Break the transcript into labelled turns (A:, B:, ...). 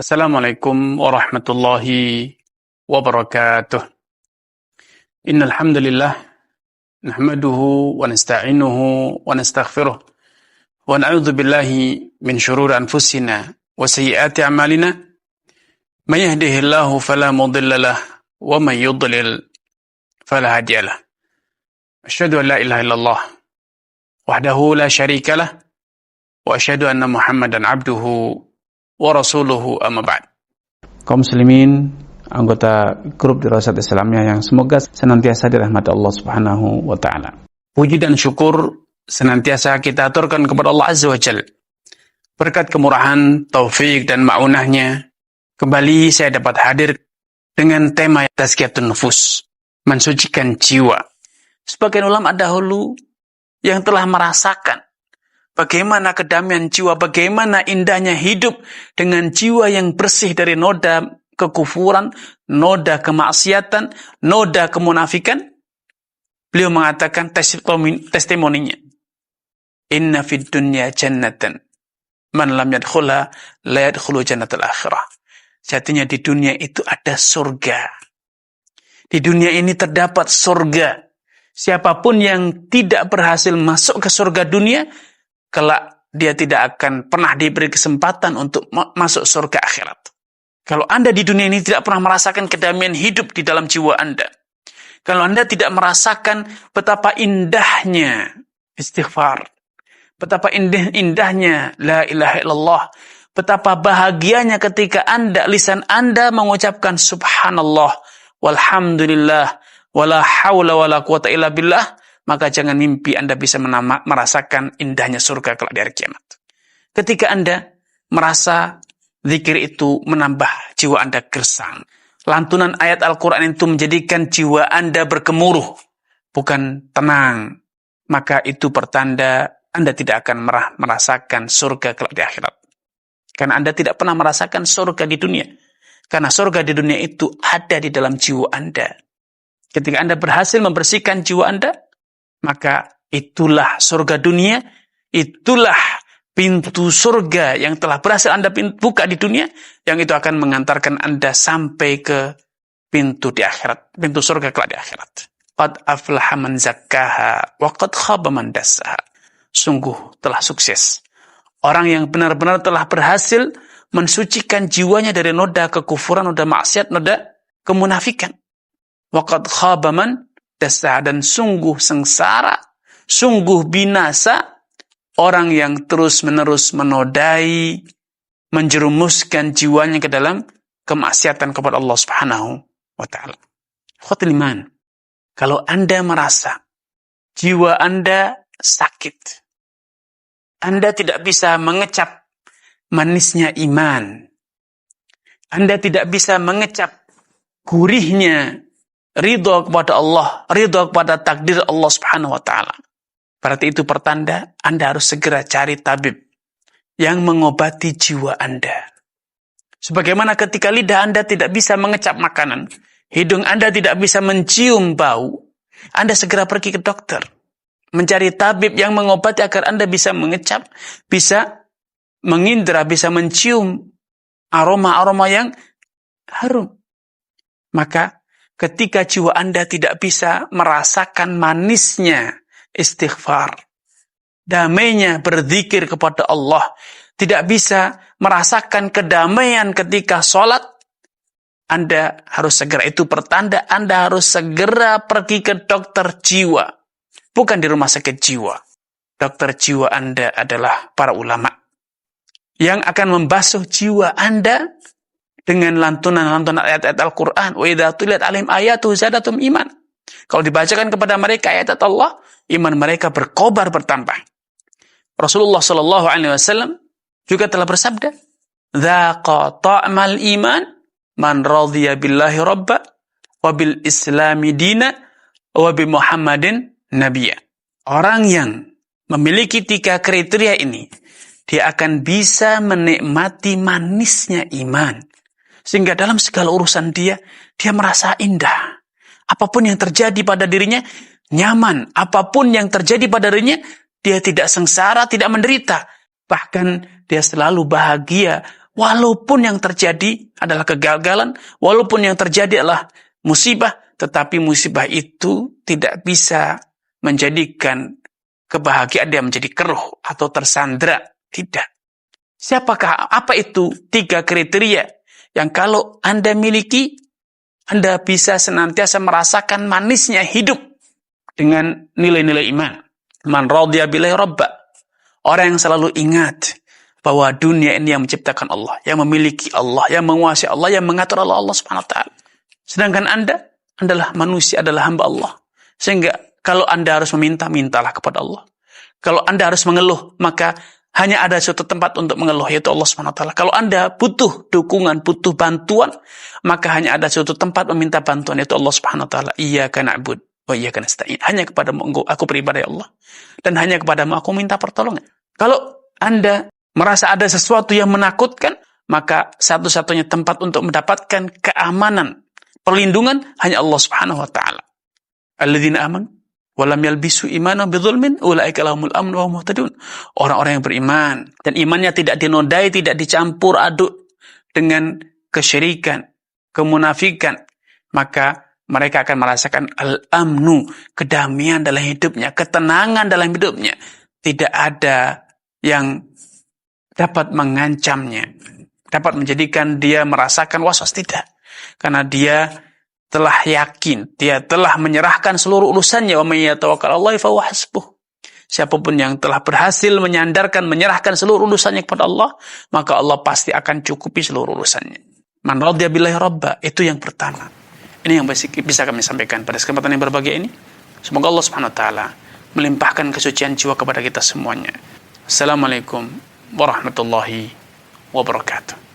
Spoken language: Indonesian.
A: Assalamualaikum warahmatullahi wabarakatuh. Innal hamdalillah nahmaduhu wa nasta'inuhu wa nastaghfiruh wa na'udzu billahi min shururi anfusina wa sayyiati a'malina. May yahdihillahu fala mudilla lahu wa may yudlil fala hadiya lahu. Asyhadu an la ilaha illallah wahdahu la syarika lah wa asyhadu anna Muhammadan abduhu wa rasuluhu amma ba'd. Kaum muslimin, anggota grup Dirasat Islamiyah yang semoga senantiasa dirahmati Allah Subhanahu wa taala. Puji dan syukur senantiasa kita aturkan kepada Allah Azza wa Jalla. Berkat kemurahan, taufik dan ma'unahnya, kembali saya dapat hadir dengan tema tazkiyatun nufus, mensucikan jiwa. Sebagian ulama dahulu yang telah merasakan bagaimana kedamaian jiwa, bagaimana indahnya hidup dengan jiwa yang bersih dari noda kekufuran, noda kemaksiatan, noda kemunafikan. Beliau mengatakan testimoninya, inna fid dunya jannatan man lam yadkhulha la yadkhulu jannatal akhirah. Jadinya di dunia itu ada surga. Di dunia ini terdapat surga. Siapapun yang tidak berhasil masuk ke surga dunia, kelak dia tidak akan pernah diberi kesempatan untuk masuk surga akhirat. Kalau Anda di dunia ini tidak pernah merasakan kedamaian hidup di dalam jiwa Anda, kalau Anda tidak merasakan betapa indahnya istighfar, betapa indahnya la ilaha illallah, betapa bahagianya ketika lisan Anda mengucapkan subhanallah walhamdulillah wala haula wala quwata illa billah, maka jangan mimpi Anda bisa merasakan indahnya surga kelak di hari kiamat. Ketika Anda merasa zikir itu menambah jiwa Anda gersang, lantunan ayat Al-Quran itu menjadikan jiwa Anda bergemuruh, bukan tenang, maka itu pertanda Anda tidak akan merasakan surga kelak di akhirat. Karena Anda tidak pernah merasakan surga di dunia. Karena surga di dunia itu ada di dalam jiwa Anda. Ketika Anda berhasil membersihkan jiwa Anda, maka itulah surga dunia, itulah pintu surga yang telah berhasil Anda buka di dunia, yang itu akan mengantarkan Anda sampai ke pintu di akhirat, pintu surga kelak di akhirat. Qad aflaha man zakkaha wa qad khaba man dassaha. Sungguh telah sukses orang yang benar-benar telah berhasil mensucikan jiwanya dari noda kekufuran, noda maksiat, noda kemunafikan. Wa qad khaba man dassaha, dan sungguh sengsara, sungguh binasa orang yang terus-menerus menodai, menjerumuskan jiwanya ke dalam kemaksiatan kepada Allah Subhanahu wa taala. Ikhwatul iman, kalau Anda merasa jiwa Anda sakit, Anda tidak bisa mengecap manisnya iman, Anda tidak bisa mengecap gurihnya ridho kepada Allah, ridho kepada takdir Allah Subhanahu wa taala, berarti itu pertanda Anda harus segera cari tabib yang mengobati jiwa Anda. Sebagaimana ketika lidah Anda tidak bisa mengecap makanan, hidung Anda tidak bisa mencium bau, Anda segera pergi ke dokter, mencari tabib yang mengobati agar Anda bisa mengecap, bisa mengindra, bisa mencium aroma-aroma yang harum. Maka ketika jiwa Anda tidak bisa merasakan manisnya istighfar, damainya berzikir kepada Allah, tidak bisa merasakan kedamaian ketika sholat, Anda harus segera, itu pertanda Anda harus segera pergi ke dokter jiwa, bukan di rumah sakit jiwa. Dokter jiwa Anda adalah para ulama yang akan membasuh jiwa Anda dengan lantunan-lantunan ayat-ayat Al-Quran. Wa idza tuliyat alaihim ayatuhu zadatum iman. Kalau dibacakan kepada mereka ayat Allah, iman mereka berkobar bertambah. Rasulullah sallallahu alaihi wasallam juga telah bersabda, "Dzaqa ta'mal iman man radhiya billahi rabba wa bil islami dina wa bi Muhammadin nabiyya." Orang yang memiliki 3 kriteria ini, dia akan bisa menikmati manisnya iman. Sehingga dalam segala urusan dia merasa indah. Apapun yang terjadi pada dirinya, nyaman. Apapun yang terjadi pada dirinya, dia tidak sengsara, tidak menderita. Bahkan dia selalu bahagia. Walaupun yang terjadi adalah kegagalan, walaupun yang terjadi adalah musibah, tetapi musibah itu tidak bisa menjadikan kebahagiaan dia menjadi keruh atau tersandra. Tidak. Siapakah, apa itu 3 kriteria yang kalau Anda miliki, Anda bisa senantiasa merasakan manisnya hidup dengan nilai-nilai iman. Man radhiya billahi rabba. Orang yang selalu ingat bahwa dunia ini yang menciptakan Allah, yang memiliki Allah, yang menguasai Allah, yang mengatur Allah Subhanahu wa taala. Sedangkan Anda adalah manusia, adalah hamba Allah. Sehingga kalau Anda harus meminta, mintalah kepada Allah. Kalau Anda harus mengeluh, maka hanya ada suatu tempat untuk mengeluh, yaitu Allah Subhanahu wa taala. Kalau Anda butuh dukungan, butuh bantuan, maka hanya ada suatu tempat meminta bantuan, yaitu Allah Subhanahu wa taala. Iyyaka na'budu wa iyyaka nasta'in. Hanya kepadamu aku beribadah ya Allah, dan hanya kepadamu aku minta pertolongan. Kalau Anda merasa ada sesuatu yang menakutkan, maka satu-satunya tempat untuk mendapatkan keamanan, perlindungan hanya Allah Subhanahu wa taala. Alladzina amanu wa lam yalbisu imanahum bidzulmin ulaika lahumul amnu wa hum muhtadun. Orang-orang yang beriman dan imannya tidak dinodai, tidak dicampur aduk dengan kesyirikan, kemunafikan, maka mereka akan merasakan al-amnu, kedamaian dalam hidupnya, ketenangan dalam hidupnya. Tidak ada yang dapat mengancamnya, dapat menjadikan dia merasakan was-was, tidak. Karena dia telah yakin, dia telah menyerahkan seluruh urusannya. Wa may yatawakkal 'alallahi fa huwa hasbuh. Siapapun yang telah berhasil menyandarkan, menyerahkan seluruh urusannya kepada Allah, maka Allah pasti akan cukupi seluruh urusannya. Man radhiya billahi rabba, itu yang pertama. Ini yang bisa kami sampaikan pada kesempatan yang berbahagia ini. Semoga Allah Subhanahu wa taala melimpahkan kesucian jiwa kepada kita semuanya. Assalamualaikum warahmatullahi wabarakatuh.